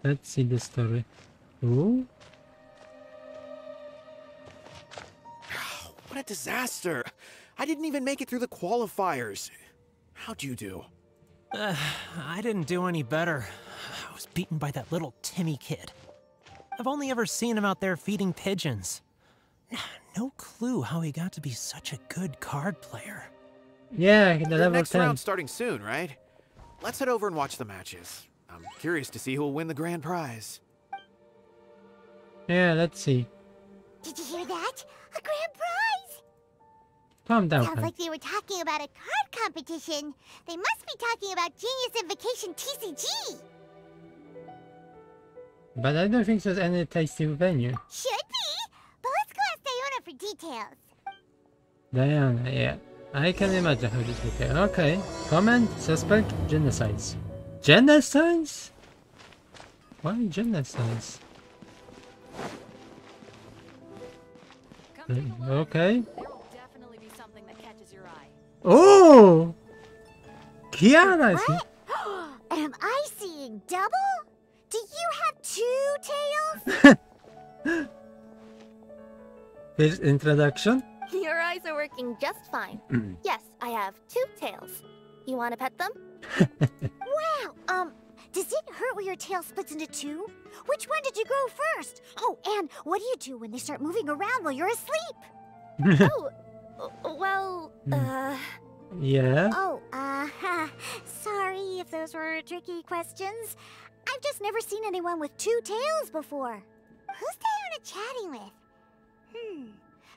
Let's see the story. Ooh. What a disaster! I didn't even make it through the qualifiers. How'd you do? I didn't do any better. I was beaten by that little Timmy kid. I've only ever seen him out there feeding pigeons. No clue how he got to be such a good card player. Yeah, the The level next 10. round's starting soon, right? Let's head over and watch the matches. I'm curious to see who will win the grand prize. Yeah, let's see. Did you hear that? A grand prize! Calm down, Sounds Pen. like they were talking about a card competition. They must be talking about Genius Invocation TCG. But I don't think there's any tasty venue. Should be, but let's go ask Diona for details. Diana, yeah. I can imagine how this would go. Okay. Comment, suspect, genocides. Genocides? Why genocides? Okay. There will definitely be something that catches your eye. Oh! Kiara is here. What? Am I seeing double? Do you have 2 tails? Here's introduction. Your eyes are working just fine. Yes, I have 2 tails. You want to pet them? Wow, does it hurt when your tail splits into 2? Which one did you grow first? Oh, and what do you do when they start moving around while you're asleep? Oh, well, Yeah. Oh, sorry if those were tricky questions. I've just never seen anyone with 2 tails before. Who's Diona chatting with?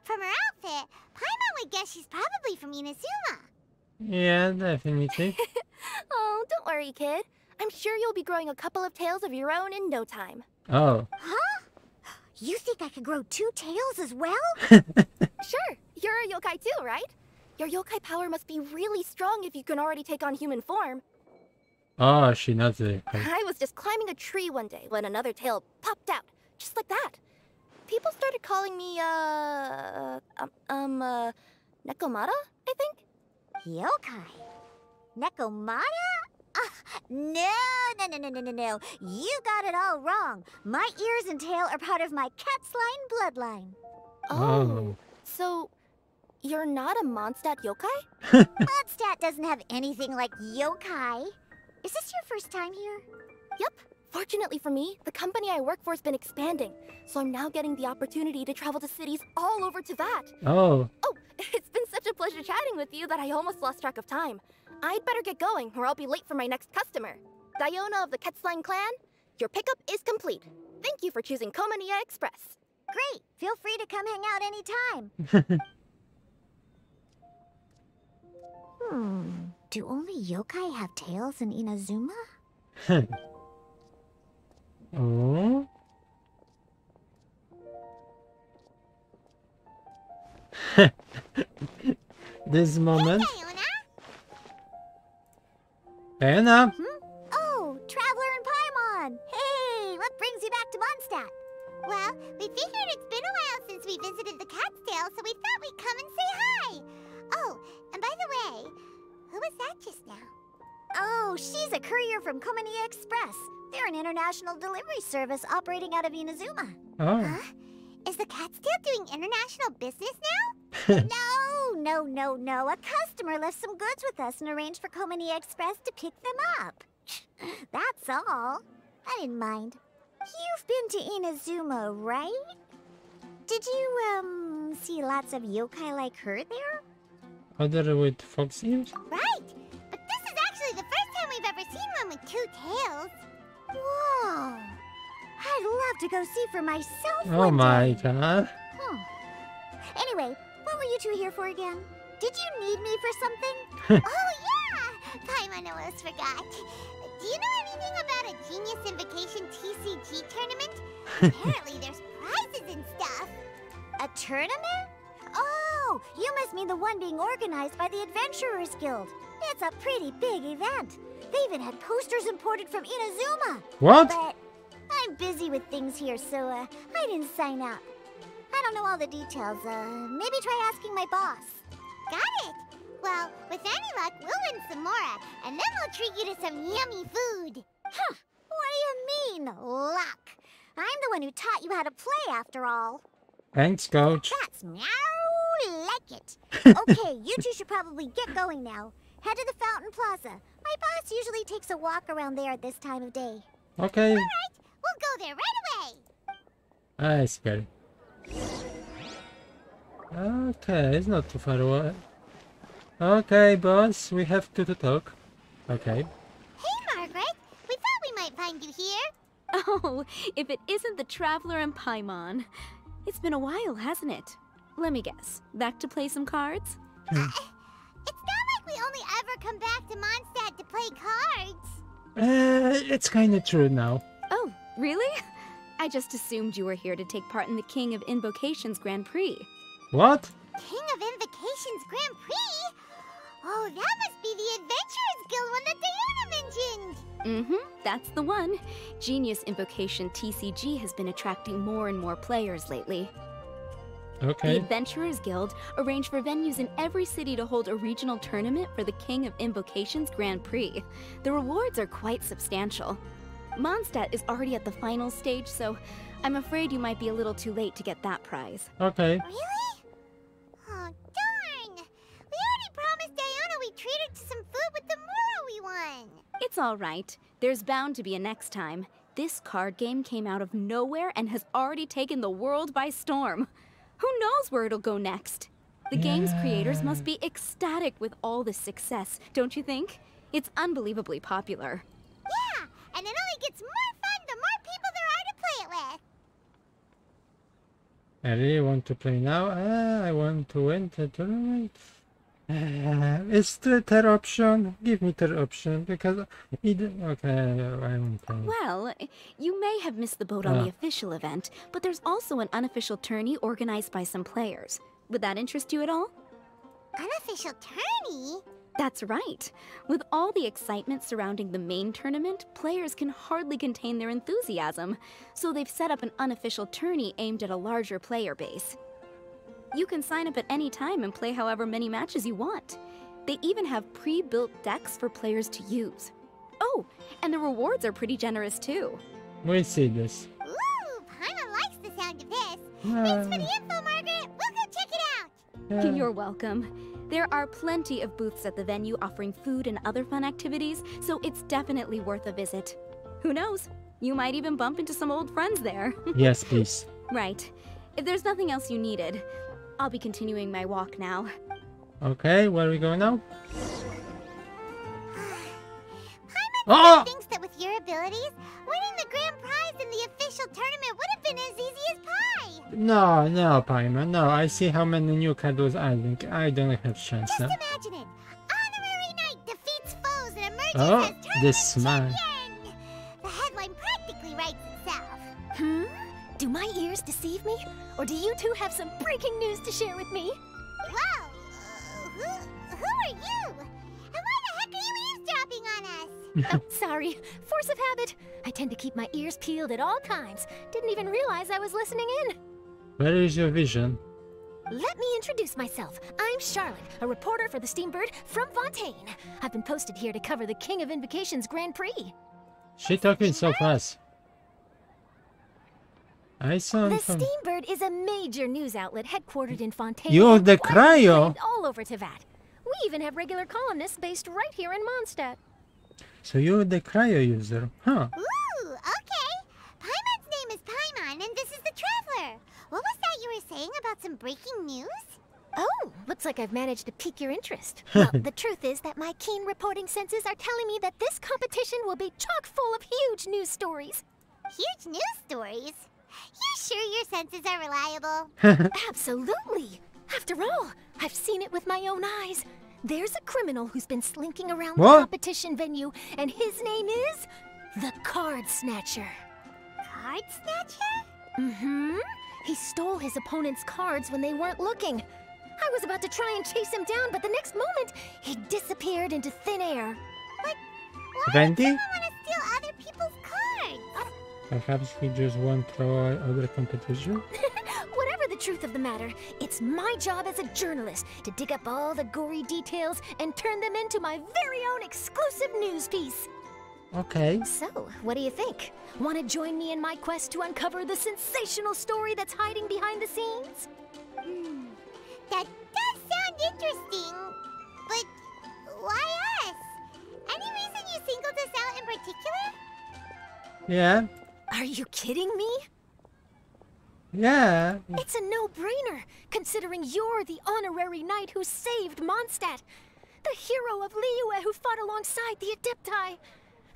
From her outfit, Paimon would guess she's probably from Inazuma. Yeah, definitely. oh, don't worry, kid. I'm sure you'll be growing a couple of tails of your own in no time. Oh. Huh? You think I could grow 2 tails as well? Sure, you're a yokai too, right? Your yokai power must be really strong if you can already take on human form. Oh, she knows it. I was just climbing a tree one day when another tail popped out, just like that. People started calling me, Nekomata, I think? Yokai? Nekomata? No. You got it all wrong. My ears and tail are part of my cat's line bloodline. Oh. So you're not a Mondstadt yokai? Mondstadt doesn't have anything like yokai. Is this your first time here? Yep. Fortunately for me, the company I work for has been expanding, so I'm now getting the opportunity to travel to cities all over to that. Oh. Oh, it's been such a pleasure chatting with you that I almost lost track of time. I'd better get going, or I'll be late for my next customer. Diona of the Quetzline clan, your pickup is complete. Thank you for choosing Komania Express. Great. Feel free to come hang out anytime. Do only yokai have tails in Inazuma? Oh. This moment. Diana. Oh, Traveler and Paimon! Hey, what brings you back to Mondstadt? Well, we figured it's been a while since we visited the Cat's Tail, so we thought we'd come and say hi. Oh, and by the way, who was that just now? Oh, she's a courier from Komania Express. They're an international delivery service operating out of Inazuma. Oh. Huh? Is the Cat's Tail doing international business now? No. A customer left some goods with us and arranged for Komania Express to pick them up. That's all. I didn't mind. You've been to Inazuma, right? Did you, see lots of yokai like her there? Other with fox ears? Right! But this is actually the first time we've ever seen one with 2 tails. Whoa! I'd love to go see for myself Oh one my day. god. Anyway, what were you 2 here for again? Did you need me for something? Oh yeah! Paimon almost forgot. Do you know anything about a Genius Invocation TCG tournament? Apparently there's prizes and stuff. A tournament? Oh, you must mean the one being organized by the Adventurers Guild. It's a pretty big event. They even had posters imported from Inazuma. What? But I'm busy with things here, so I didn't sign up. I don't know all the details. Maybe try asking my boss. Got it. Well, with any luck, we'll win some more, and then we'll treat you to some yummy food. Huh. What do you mean, one who taught you how to play, after all. Thanks, coach. That's meow like it. Okay, you two should probably get going now. Head to the Fountain Plaza. My boss usually takes a walk around there at this time of day. Okay. Alright, we'll go there right away. I see. Okay, it's not too far away. Okay, boss, we have to talk. Okay. Hey, Margaret. We thought we might find you here. Oh, if it isn't the Traveler and Paimon. It's been a while, hasn't it? Let me guess. Back to play some cards? It's not like we only ever come back to Mondstadt to play cards. It's kind of true now. Oh, really? I just assumed you were here to take part in the King of Invocations Grand Prix. What? King of Invocations Grand Prix? Oh, that must be the Adventurers Guild one that Diana mentioned. That's the one. Genius Invocation TCG has been attracting more and more players lately. The Okay. Adventurers Guild arranged for venues in every city to hold a regional tournament for the King of Invocations Grand Prix. The rewards are quite substantial. Mondstadt is already at the final stage, so I'm afraid you might be a little too late to get that prize. Okay. Really? Oh, darn. We already promised Diana we'd treat her to some food with the Moro we won. It's all right. There's bound to be a next time. This card game came out of nowhere and has already taken the world by storm. Who knows where it'll go next? The game's creators must be ecstatic with all this success, don't you think? It's unbelievably popular. Yeah, and it only gets more fun the more people there are to play it with. I really want to play now. I want to win the tournament. Is the third option? Give me third option because okay, I won't play. Well, you may have missed the boat on the official event, but there's also an unofficial tourney organized by some players. Would that interest you at all? Unofficial tourney? That's right. With all the excitement surrounding the main tournament, players can hardly contain their enthusiasm. So they've set up an unofficial tourney aimed at a larger player base. You can sign up at any time and play however many matches you want. They even have pre-built decks for players to use. Oh, and the rewards are pretty generous too. We'll see this. Ooh, Paimon likes the sound of this. Thanks for the info, Margaret. We'll go check it out. You're welcome. There are plenty of booths at the venue offering food and other fun activities, so it's definitely worth a visit. Who knows? You might even bump into some old friends there. Yes, please. Right. If there's nothing else you needed, I'll be continuing my walk now. Okay, where are we going now? Paimon thinks that with your abilities, winning the grand prize in the official tournament would have been as easy as pie. No, Paimon, no. I see how many new cards was adding. I don't have chance now. Just imagine it. Honorary Knight defeats foes and emerges Oh, as tournament this man. champion. The headline practically writes itself. Do my ears deceive me? Or do you two have some breaking news to share with me? Whoa! Who are you? And why the heck are you eavesdropping on us? Oh, sorry. Force of habit. I tend to keep my ears peeled at all times. Didn't even realize I was listening in. Where is your vision? Let me introduce myself. I'm Charlotte, a reporter for the Steambird from Fontaine. I've been posted here to cover the King of Invocations Grand Prix. She talking so fast. I saw The some... Steambird is a major news outlet headquartered in Fontaine. You're the and widely cryo. played all over Tevat. We even have regular columnists based right here in Mondstadt. So you're the cryo user, huh? Ooh, okay. Paimon's name is Paimon, and this is the Traveler. What was that you were saying about some breaking news? Oh, looks like I've managed to pique your interest. Well, the truth is that my keen reporting senses are telling me that this competition will be chock full of huge news stories. Huge news stories? You sure your senses are reliable? Absolutely. After all, I've seen it with my own eyes. There's a criminal who's been slinking around the competition venue, and his name is the Card Snatcher. Card Snatcher? Mm-hmm. He stole his opponent's cards when they weren't looking. I was about to try and chase him down, but the next moment, he disappeared into thin air. But why Venti? would someone want to steal other people's cards? Perhaps we just won't throw other competition? Whatever the truth of the matter, it's my job as a journalist to dig up all the gory details and turn them into my very own exclusive news piece. Okay. So, what do you think? Want to join me in my quest to uncover the sensational story that's hiding behind the scenes? That does sound interesting, but why us? Any reason you singled us out in particular? Yeah. Are you kidding me? Yeah. It's a no-brainer, considering you're the honorary knight who saved Mondstadt, the hero of Liyue who fought alongside the Adepti,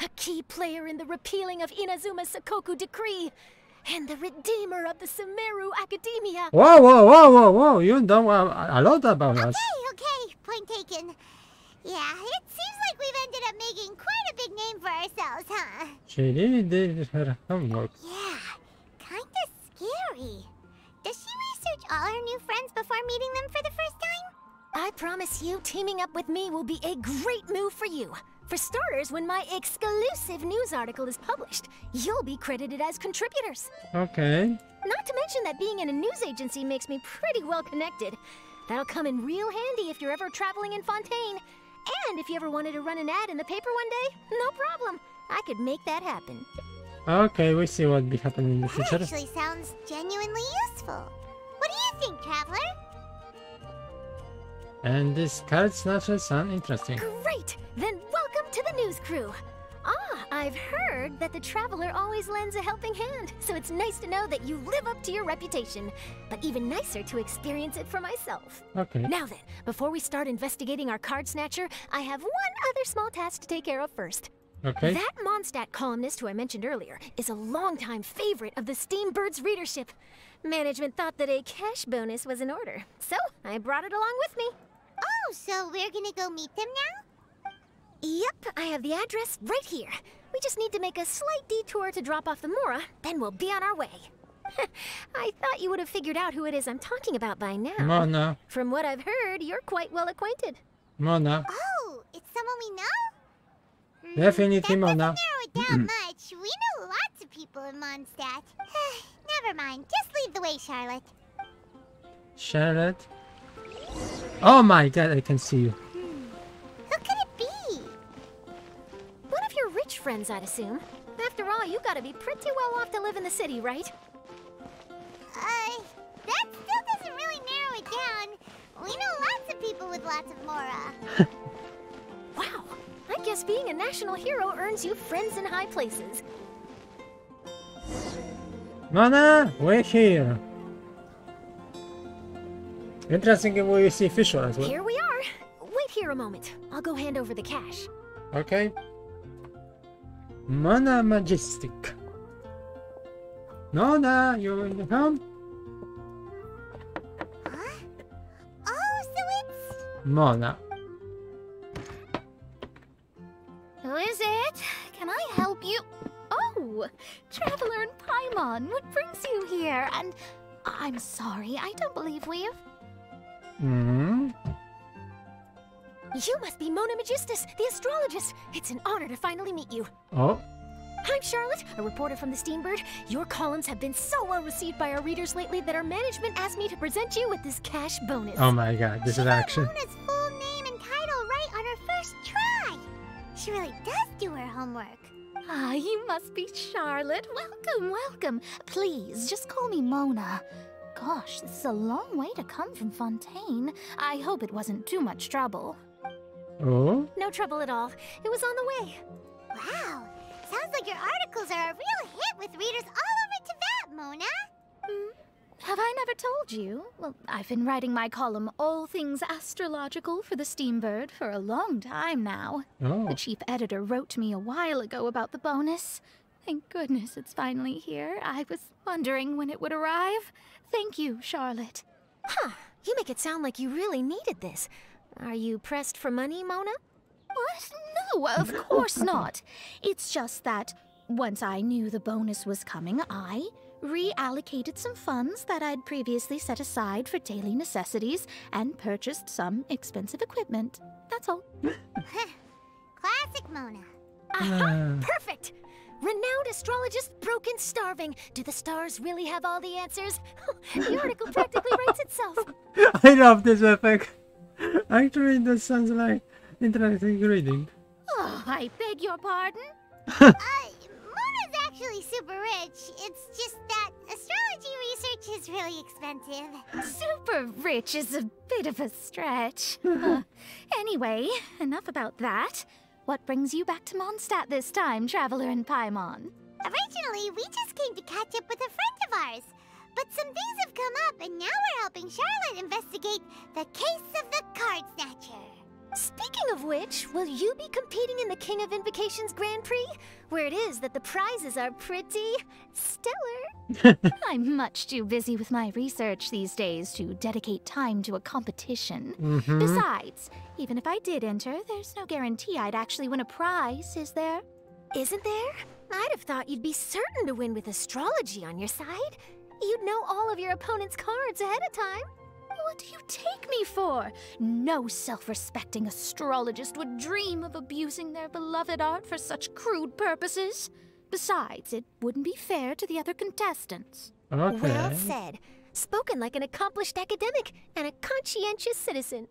a key player in the repealing of Inazuma's Sakoku decree, and the redeemer of the Sumeru Academia. Whoa, whoa, whoa, whoa, whoa! You know a lot about us. Okay, point taken. Yeah, it seems like we've ended up making quite a big name for ourselves, huh? She really did her homework. Yeah, kinda scary. Does she research all her new friends before meeting them for the first time? I promise you, teaming up with me will be a great move for you. For starters, when my exclusive news article is published, you'll be credited as contributors. Okay. Not to mention that being in a news agency makes me pretty well connected. That'll come in real handy if you're ever traveling in Fontaine. And if you ever wanted to run an ad in the paper one day, no problem. I could make that happen. Okay, we see what be happening in the That future. actually sounds genuinely useful. What do you think, Traveler? And this card snatcher sound interesting. Great! Then welcome to the news crew. Ah, I've heard that the Traveler always lends a helping hand, so it's nice to know that you live up to your reputation. But even nicer to experience it for myself. Okay. Now then, before we start investigating our card snatcher, I have one other small task to take care of first. Okay. That Mondstadt columnist who I mentioned earlier is a longtime favorite of the Steambird's readership. Management thought that a cash bonus was in order, so I brought it along with me. Oh, so we're gonna go meet them now? Yep, I have the address right here. We just need to make a slight detour to drop off the Mora, then we'll be on our way. I thought you would have figured out who it is I'm talking about by now. Mona. From what I've heard, you're quite well acquainted. Mona. Oh, it's someone we know? Definitely That Mona. doesn't narrow it down much. We know lots of people in Mondstadt. Never mind. Just lead the way, Charlotte. Charlotte. Oh my god, I can see you. Who could it be? One of your rich friends, I'd assume. After all, you gotta be pretty well off to live in the city, right? That still doesn't really narrow it down. We know lots of people with lots of Mora. Wow, I guess being a national hero earns you friends in high places. Mona, we're here. Interesting if we see Fisher as well. Here we are. Wait here a moment. I'll go hand over the cash. Okay. Mona Majestic. Nona, you in the home? Huh? Oh, so it's... Mona. Who is it? Can I help you? Oh, Traveler and Paimon, what brings you here? And I'm sorry, I don't believe we've... Hmm. You must be Mona Magistus, the astrologist. It's an honor to finally meet you. Oh. I'm Charlotte, a reporter from the Steambird. Your columns have been so well received by our readers lately that our management asked me to present you with this cash bonus. Oh my god, this is action. Mona's full name and title right on her first try. She really does do her homework. Ah, you must be Charlotte. Welcome, welcome. Please, just call me Mona. Gosh, this is a long way to come from Fontaine. I hope it wasn't too much trouble. Oh? No trouble at all. It was on the way. Wow. Sounds like your articles are a real hit with readers all over Teyvat, Mona. Have I never told you? Well, I've been writing my column, All Things Astrological, for the Steambird for a long time now. Oh. The chief editor wrote to me a while ago about the bonus. Thank goodness it's finally here. I was wondering when it would arrive. Thank you, Charlotte. Huh. You make it sound like you really needed this. Are you pressed for money, Mona? What? No, of course not. It's just that once I knew the bonus was coming, I reallocated some funds that I'd previously set aside for daily necessities and purchased some expensive equipment. That's all. Classic Mona. Aha! Perfect! Renowned astrologist, broken, starving. Do the stars really have all the answers? The article practically writes itself. I love this effect. Actually, that sounds like interesting reading. Oh, I beg your pardon? Mona's actually super rich. It's just that astrology research is really expensive. Super rich is a bit of a stretch. Anyway, enough about that. What brings you back to Mondstadt this time, Traveler and Paimon? Originally, we just came to catch up with a friend of ours. But some things have come up, and now we're helping Charlotte investigate the case of the Card Snatcher. Speaking of which, will you be competing in the King of Invocations Grand Prix? Where it is that the prizes are pretty stellar. I'm much too busy with my research these days to dedicate time to a competition. Besides, even if I did enter, there's no guarantee I'd actually win a prize, is there? Isn't there? I'd have thought you'd be certain to win with astrology on your side. You'd know all of your opponent's cards ahead of time. What do you take me for? No self-respecting astrologist would dream of abusing their beloved art for such crude purposes. Besides, it wouldn't be fair to the other contestants. Okay. Well said. Spoken like an accomplished academic and a conscientious citizen.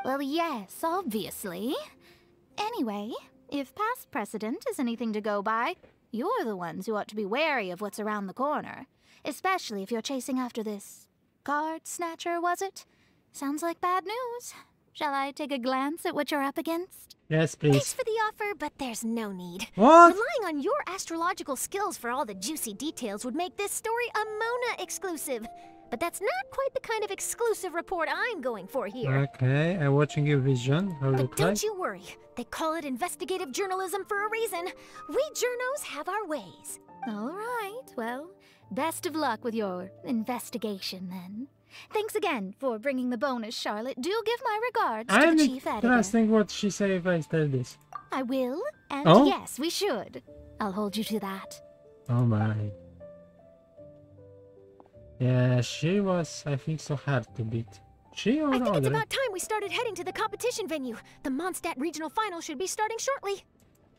Well, yes, obviously. Anyway, if past precedent is anything to go by, you're the ones who ought to be wary of what's around the corner. Especially if you're chasing after this Card Snatcher, was it? Sounds like bad news. Shall I take a glance at what you're up against? Yes, Thanks please. for the offer, but there's no need. What? Relying on your astrological skills for all the juicy details would make this story a Mona exclusive. But that's not quite the kind of exclusive report I'm going for here. Okay, I'm watching your vision. How But look don't like? you worry. They call it investigative journalism for a reason. We journos have our ways. All right, well, best of luck with your investigation, then. Thanks again for bringing the bonus, Charlotte. Do give my regards to I'm the chief editor. interesting what she say if I tell this. I will, and Oh? yes, we should. I'll hold you to that. Oh my. Yeah, she was, I think, so hard to beat. She or I think it's other? about time we started heading to the competition venue. The Mondstadt Regional Final should be starting shortly.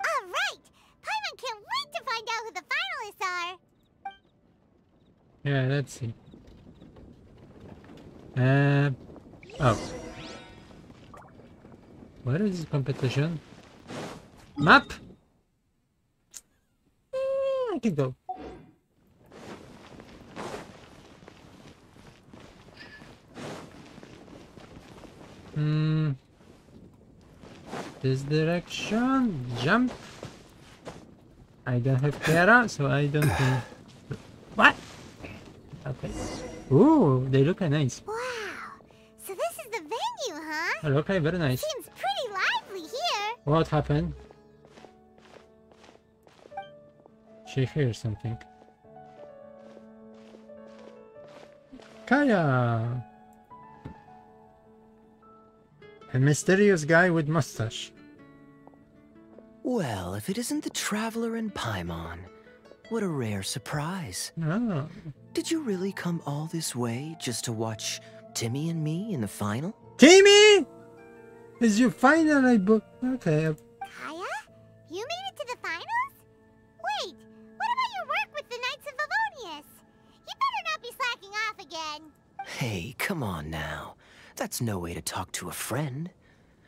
All right! Paimon can't wait to find out who the finalists are. Yeah, let's see. Oh. Where is this competition? Map? I can go. This direction. Jump. I don't have Clara, so I don't think. What? Okay. Ooh, they look nice. Wow! So this is the venue, huh? Okay, very nice. Seems pretty lively here. What happened? She hears something. Kaya! A mysterious guy with mustache. Well, if it isn't the Traveler and Paimon, what a rare surprise. Oh. Did you really come all this way just to watch Timmy and me in the final? Timmy! Is your final I book? Okay. Kaya? You made it to the finals? Wait, what about your work with the Knights of Favonius? You better not be slacking off again. Hey, come on now. That's no way to talk to a friend.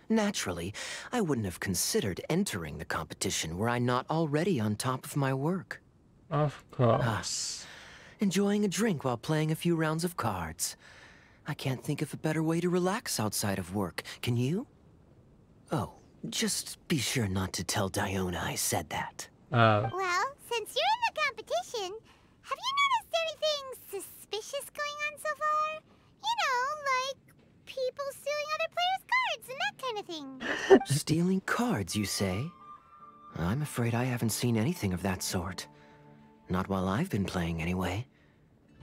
Naturally, I wouldn't have considered entering the competition were I not already on top of my work. Of course. Enjoying a drink while playing a few rounds of cards. I can't think of a better way to relax outside of work. Can you? Oh, just be sure not to tell Diona I said that. Well, since you're in the competition, have you noticed anything suspicious going on so far? You know, like people stealing other players' cards and that kind of thing. Stealing cards, you say? I'm afraid I haven't seen anything of that sort. Not while I've been playing, anyway.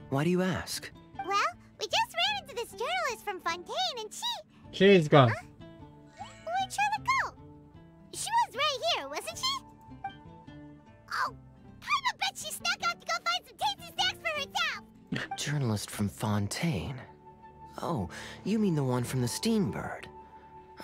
Why do you ask? Well, we just ran into this journalist from Fontaine and She's gone. Huh? Where'd Charlotte go? She was right here, wasn't she? Oh, I bet she snuck out to go find some tasty snacks for herself. Journalist from Fontaine. Oh, you mean the one from the Steambird.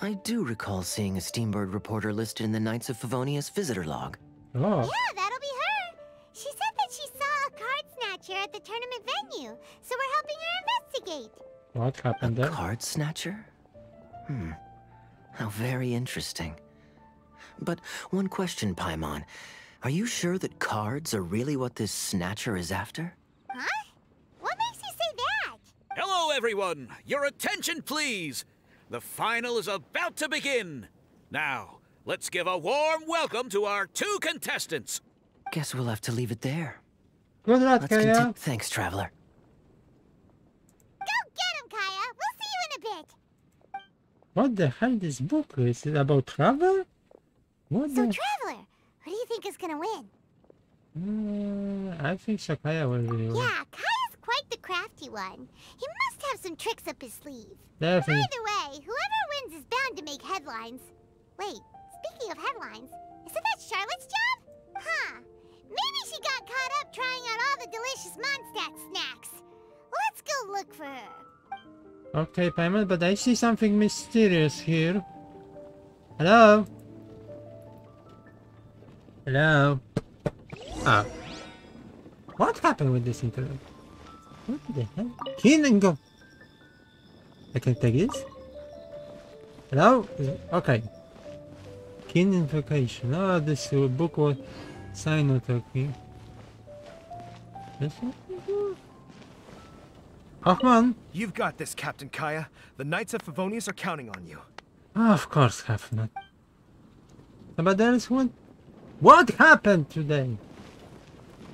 I do recall seeing a Steambird reporter listed in the Knights of Favonius visitor log. Oh. Yeah, that'll be her. She said that she saw a card snatcher at the tournament venue, so we're helping her investigate. What happened there? Card snatcher? How very interesting. But one question, Paimon. Are you sure that cards are really what this snatcher is after? Huh? What makes you say that? Hello, everyone! Your attention, please! The final is about to begin. Now, let's give a warm welcome to our 2 contestants. Guess we'll have to leave it there. Good luck, Let's Kaya. continue. Thanks, Traveler. Go get him, Kaya. We'll see you in a bit. What the hell this book? Is it about travel? What So, the... Traveler, who do you think is gonna win? I think Sakaya will really win. Yeah, Kaya's quite the crafty one. He must have some tricks up his sleeve. Definitely. Either way, whoever wins is bound to make headlines. Wait, speaking of headlines, isn't that Charlotte's job? Huh. Maybe she got caught up trying out all the delicious Mondstadt snacks. Let's go look for her. Okay, Payman, but I see something mysterious here. Hello? Hello? Ah. What happened with this internet? What the hell? Keen and go! I can take this? Hello? Okay. Keen invocation. Oh, this book was sign talking. This one? Hoffman? You've got this, Captain Kaya. The Knights of Favonius are counting on you. Oh, of course, Hoffman. Somebody else want? What happened today?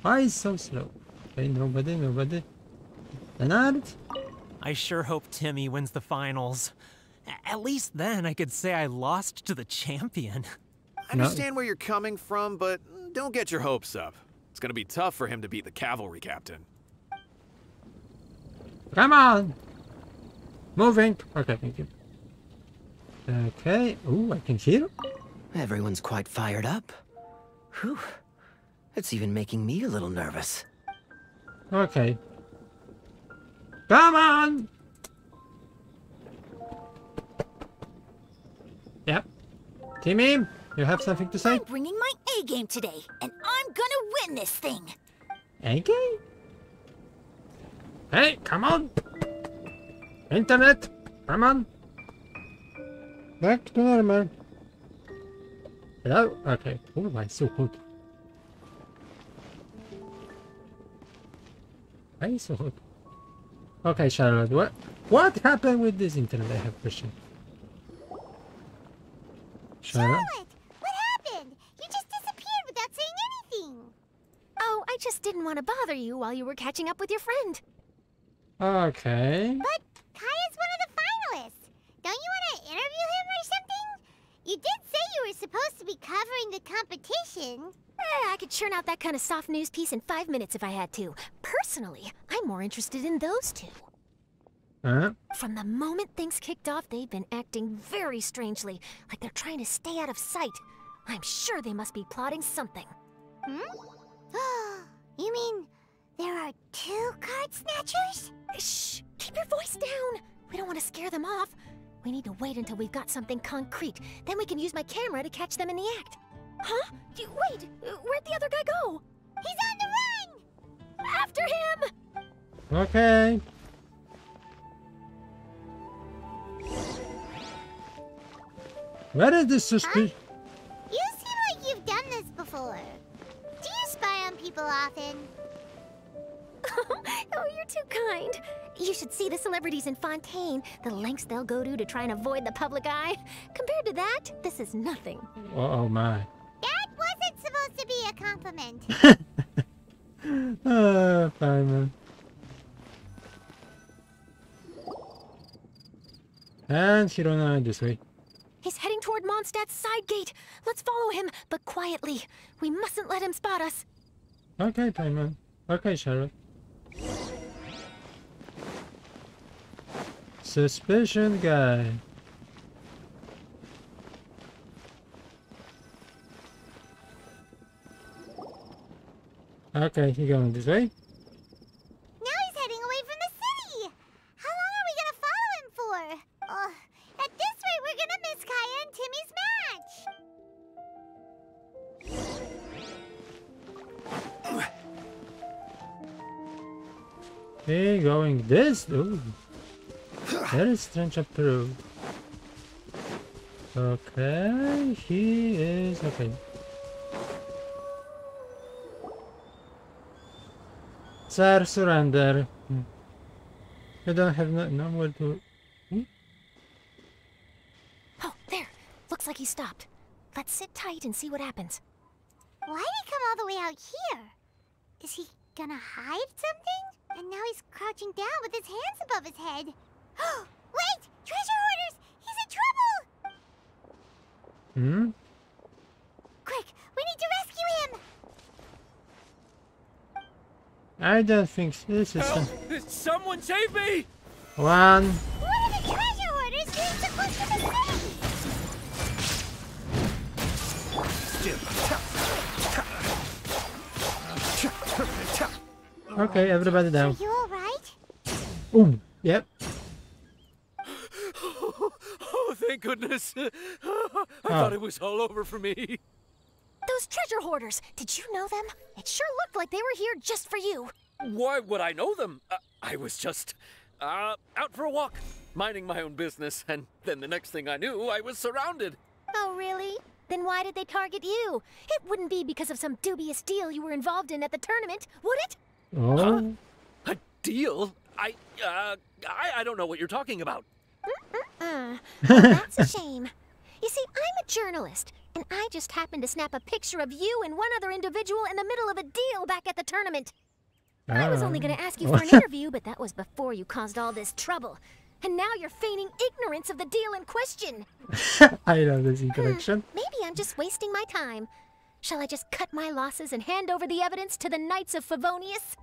Why is so slow? Okay, nobody. Leonard? I sure hope Timmy wins the finals. At least then I could say I lost to the champion. I understand where you're coming from, but don't get your hopes up. It's gonna be tough for him to beat the cavalry captain. Come on! Moving! Okay, thank you. Okay, ooh, I can hear. Everyone's quite fired up. Whew. It's even making me a little nervous. Okay. Come on! Yep. Timmy, you have something to say? I'm bringing my A game today, and I'm gonna win this thing. A-game? Hey, come on! Internet, come on! Back to normal. Hello? Okay. Oh, why so hot? Why is so hot? Okay, Charlotte, what happened with this internet? I have a question. Charlotte? What happened? You just disappeared without saying anything. Oh, I just didn't want to bother you while you were catching up with your friend. Okay. But Kaya's one of the finalists. Don't you want to interview him or something? You did say you were supposed to be covering the competition. I could churn out that kind of soft news piece in 5 minutes if I had to. Personally, I'm more interested in those two. From the moment things kicked off, they've been acting very strangely, like they're trying to stay out of sight. I'm sure they must be plotting something. You mean there are 2 card snatchers? Shh! Keep your voice down! We don't want to scare them off. We need to wait until we've got something concrete. Then we can use my camera to catch them in the act. Huh? Wait! Where'd the other guy go? He's on the run! After him! Okay. Where is this suspicion? You seem like you've done this before. Do you spy on people often? Oh, you're too kind. You should see the celebrities in Fontaine, the lengths they'll go to try and avoid the public eye. Compared to that, this is nothing. Oh my. That wasn't supposed to be a compliment. Fine, man. And Hirona this way. He's heading toward Mondstadt's side gate. Let's follow him, but quietly. We mustn't let him spot us. Okay, Payman. Okay, Charlotte. Suspicion guy. Okay, he going this way. Now he's heading away from the city. How long are we gonna follow him for? At this rate, we're gonna miss Kaya and Timmy's match. He going this? Ooh. Very strange approach. Okay, he is okay. Sir, surrender. You don't have nowhere to... Oh, there. Looks like he stopped. Let's sit tight and see what happens. Why'd he come all the way out here? Is he gonna hide something? And now he's crouching down with his hands above his head. Wait! Treasure hoarders! He's in trouble! Quick! We need to rescue him! I don't think this is... Someone save me! One. What are the treasure hoarders doing so close to the thing? Okay, everybody down. Are you alright? Ooh, yep. Oh, thank goodness. I thought it was all over for me. Those treasure hoarders, did you know them? It sure looked like they were here just for you. Why would I know them? I was just out for a walk, minding my own business, and then the next thing I knew, I was surrounded. Oh, really? Then why did they target you? It wouldn't be because of some dubious deal you were involved in at the tournament, would it? Oh. A deal? I don't know what you're talking about. Well, that's a shame. You see, I'm a journalist, and I just happened to snap a picture of you and one other individual in the middle of a deal back at the tournament. I was only going to ask you for an interview, but that was before you caused all this trouble. And now you're feigning ignorance of the deal in question. I love this interaction. Maybe I'm just wasting my time. Shall I just cut my losses and hand over the evidence to the Knights of Favonius?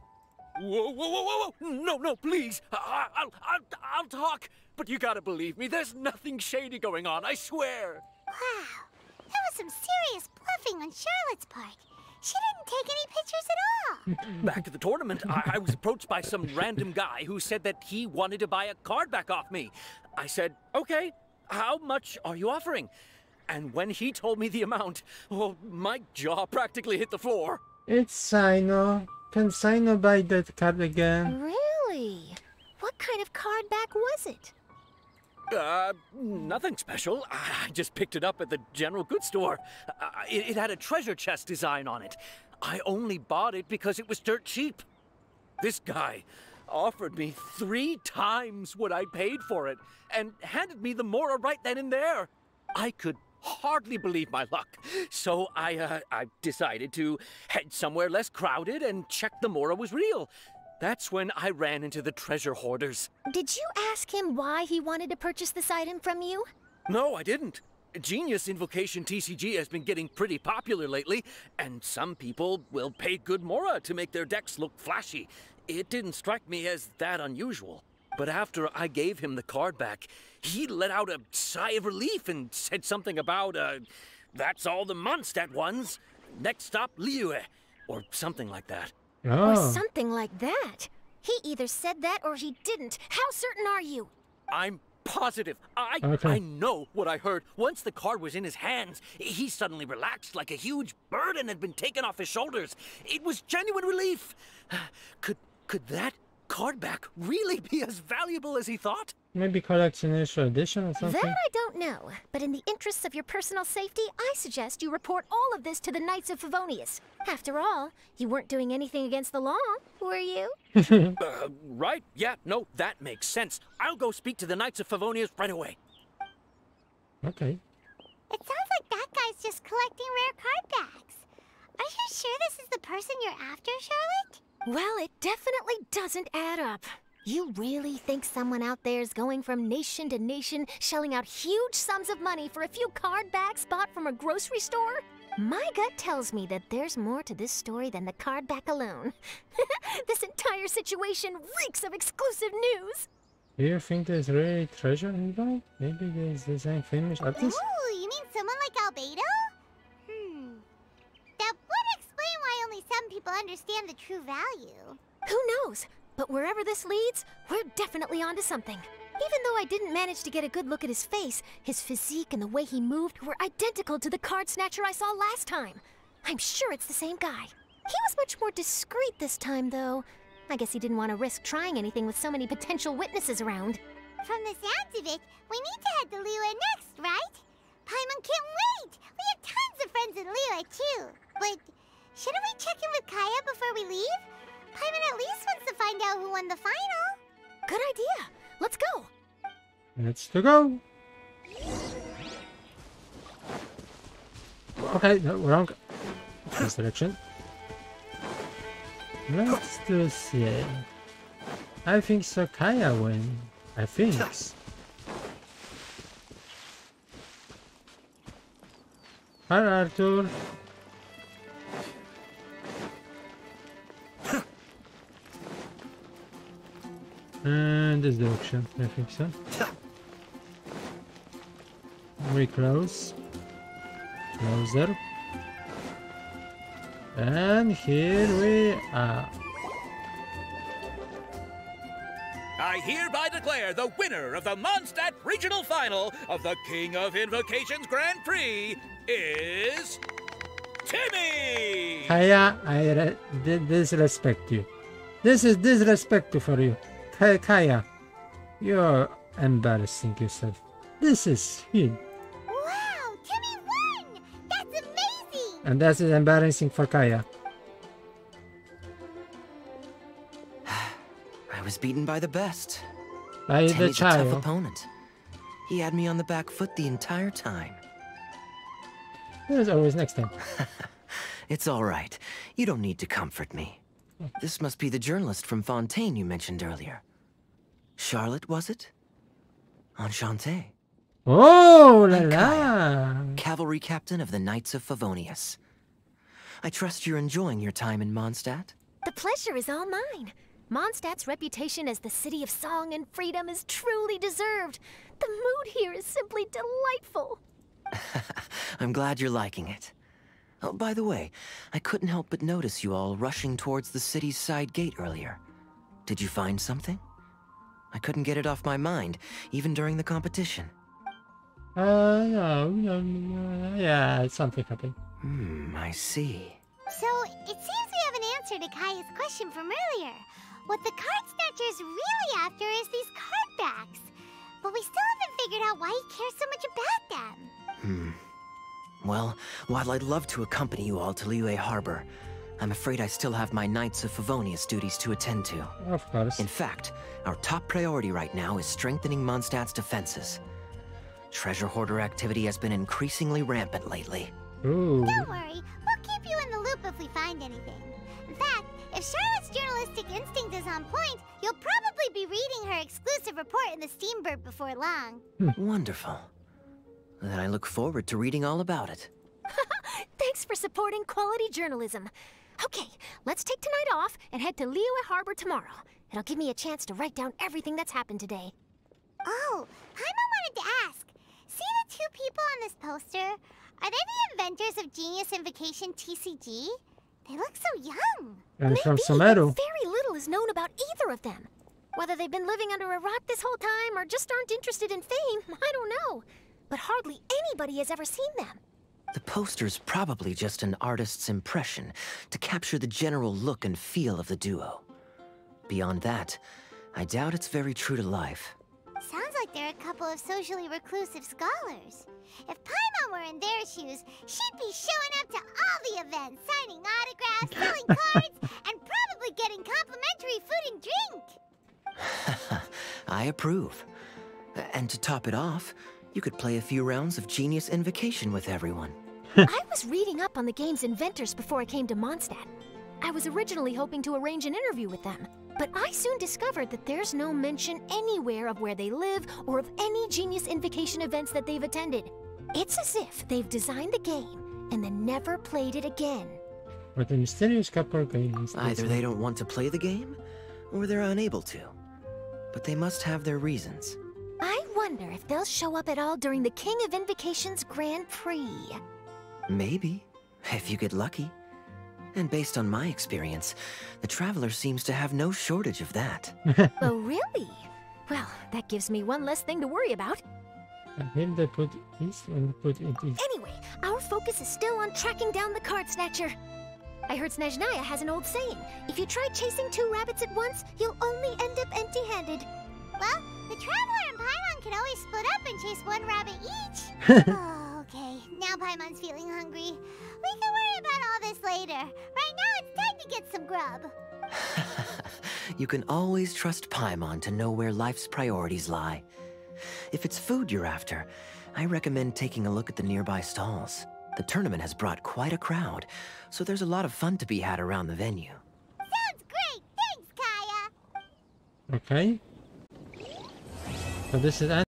Whoa. No, please. I'll talk. But you gotta believe me, there's nothing shady going on, I swear. Wow, that was some serious bluffing on Charlotte's part. She didn't take any pictures at all. Back at the tournament, I was approached by some random guy who said that he wanted to buy a card back off me. I said, okay, how much are you offering? And when he told me the amount, well, my jaw practically hit the floor. It's Sino. Can Sino buy that card again? Really? What kind of card back was it? Nothing special. I just picked it up at the general goods store. It had a treasure chest design on it. I only bought it because it was dirt cheap. This guy offered me 3 times what I paid for it and handed me the Mora right then and there. I could hardly believe my luck. So I decided to head somewhere less crowded and check the Mora was real. That's when I ran into the treasure hoarders. Did you ask him why he wanted to purchase this item from you? No, I didn't. Genius Invocation TCG has been getting pretty popular lately, and some people will pay good Mora to make their decks look flashy. It didn't strike me as that unusual. But after I gave him the card back, he let out a sigh of relief and said something about, that's all the Mondstadt ones. Next stop, Liyue, or something like that. Or something like that. He either said that or he didn't. How certain are you? I'm positive. I know what I heard. Once the card was in his hands, he suddenly relaxed like a huge burden had been taken off his shoulders. It was genuine relief. Could that card back really be as valuable as he thought? Maybe collector's edition or something? That I don't know, but in the interests of your personal safety, I suggest you report all of this to the Knights of Favonius. After all, you weren't doing anything against the law, were you? Right, yeah, no, that makes sense. I'll go speak to the Knights of Favonius right away. Okay. It sounds like that guy's just collecting rare card backs. Are you sure this is the person you're after, Charlotte? Well, it definitely doesn't add up. You really think someone out there is going from nation to nation, shelling out huge sums of money for a few card backs bought from a grocery store? My gut tells me that there's more to this story than the card back alone. This entire situation reeks of exclusive news. Do you think there's really treasure involved? Maybe there's design finished artist? Ooh, you mean someone like Albedo? That would explain why only some people understand the true value. Who knows? But wherever this leads, we're definitely onto something. Even though I didn't manage to get a good look at his face, his physique and the way he moved were identical to the card snatcher I saw last time. I'm sure it's the same guy. He was much more discreet this time, though. I guess he didn't want to risk trying anything with so many potential witnesses around. From the sounds of it, we need to head to Liyue next, right? Paimon can't wait! We have tons of friends in Liyue, too. But shouldn't we check in with Kaya before we leave? Paimon at least wants to find out who won the final. Good idea. Let's go. Let's go. Okay, no, wrong. This direction. Let's do see. I think Sakaya win. I think. Hi Arthur. And this direction, I think so. Very close. Closer. And here we are. I hereby declare the winner of the Mondstadt Regional Final of the King of Invocations Grand Prix is Timmy! Kaya, I disrespect you. This is disrespectful for you. Kaya, you're embarrassing yourself. This is huge. Wow, Timmy won! That's amazing! And that is embarrassing for Kaya. I was beaten by the best. By the Timmy's a tough child. opponent. He had me on the back foot the entire time. There's always next time. It's all right. You don't need to comfort me. This must be the journalist from Fontaine you mentioned earlier. Charlotte, was it? Enchanté. Oh la I'm la! Kaya, cavalry captain of the Knights of Favonius. I trust you're enjoying your time in Mondstadt? The pleasure is all mine. Mondstadt's reputation as the city of song and freedom is truly deserved. The mood here is simply delightful. I'm glad you're liking it. Oh, by the way, I couldn't help but notice you all rushing towards the city's side gate earlier. Did you find something? I couldn't get it off my mind, even during the competition. No, yeah, something happened. I see. So, it seems we have an answer to Kaya's question from earlier. What the card snatcher's really after is these card backs. But we still haven't figured out why he cares so much about them. Well, while I'd love to accompany you all to Liyue Harbor, I'm afraid I still have my Knights of Favonius duties to attend to. Of course. In fact, our top priority right now is strengthening Mondstadt's defenses. Treasure hoarder activity has been increasingly rampant lately. Ooh. Don't worry, we'll keep you in the loop if we find anything. In fact, if Charlotte's journalistic instinct is on point, you'll probably be reading her exclusive report in the Steambird before long. Wonderful. Then I look forward to reading all about it. Thanks for supporting quality journalism. Okay, let's take tonight off and head to Liyue Harbor tomorrow. It'll give me a chance to write down everything that's happened today. Oh, Paimon wanted to ask. See the two people on this poster? Are they the inventors of Genius Invocation TCG? They look so young. And from Maybe, Sumeru. but very little is known about either of them. Whether they've been living under a rock this whole time or just aren't interested in fame, I don't know. But hardly anybody has ever seen them. The poster's probably just an artist's impression to capture the general look and feel of the duo. Beyond that, I doubt it's very true to life. Sounds like they're a couple of socially reclusive scholars. If Paimon were in their shoes, she'd be showing up to all the events, signing autographs, selling cards, and probably getting complimentary food and drink. I approve. And to top it off, you could play a few rounds of Genius Invocation with everyone. I was reading up on the game's inventors before I came to Mondstadt. I was originally hoping to arrange an interview with them, but I soon discovered that there's no mention anywhere of where they live or of any Genius Invocation events that they've attended. It's as if they've designed the game and then never played it again. But the mysterious couple games. Either they don't want to play the game, or they're unable to. But they must have their reasons. I wonder if they'll show up at all during the King of Invocations Grand Prix. Maybe, if you get lucky. And based on my experience, the Traveler seems to have no shortage of that. Oh, really? Well, that gives me one less thing to worry about. And here they put east and put it east. Anyway, our focus is still on tracking down the card snatcher. I heard Snezhnaya has an old saying. If you try chasing two rabbits at once, you'll only end up empty-handed. Well, the Traveler and Paimon can always split up and chase one rabbit each. Oh, okay, now Paimon's feeling hungry. We can worry about all this later. Right now, it's time to get some grub. You can always trust Paimon to know where life's priorities lie. If it's food you're after, I recommend taking a look at the nearby stalls. The tournament has brought quite a crowd, so there's a lot of fun to be had around the venue. Sounds great! Thanks, Kaya! Okay. So this is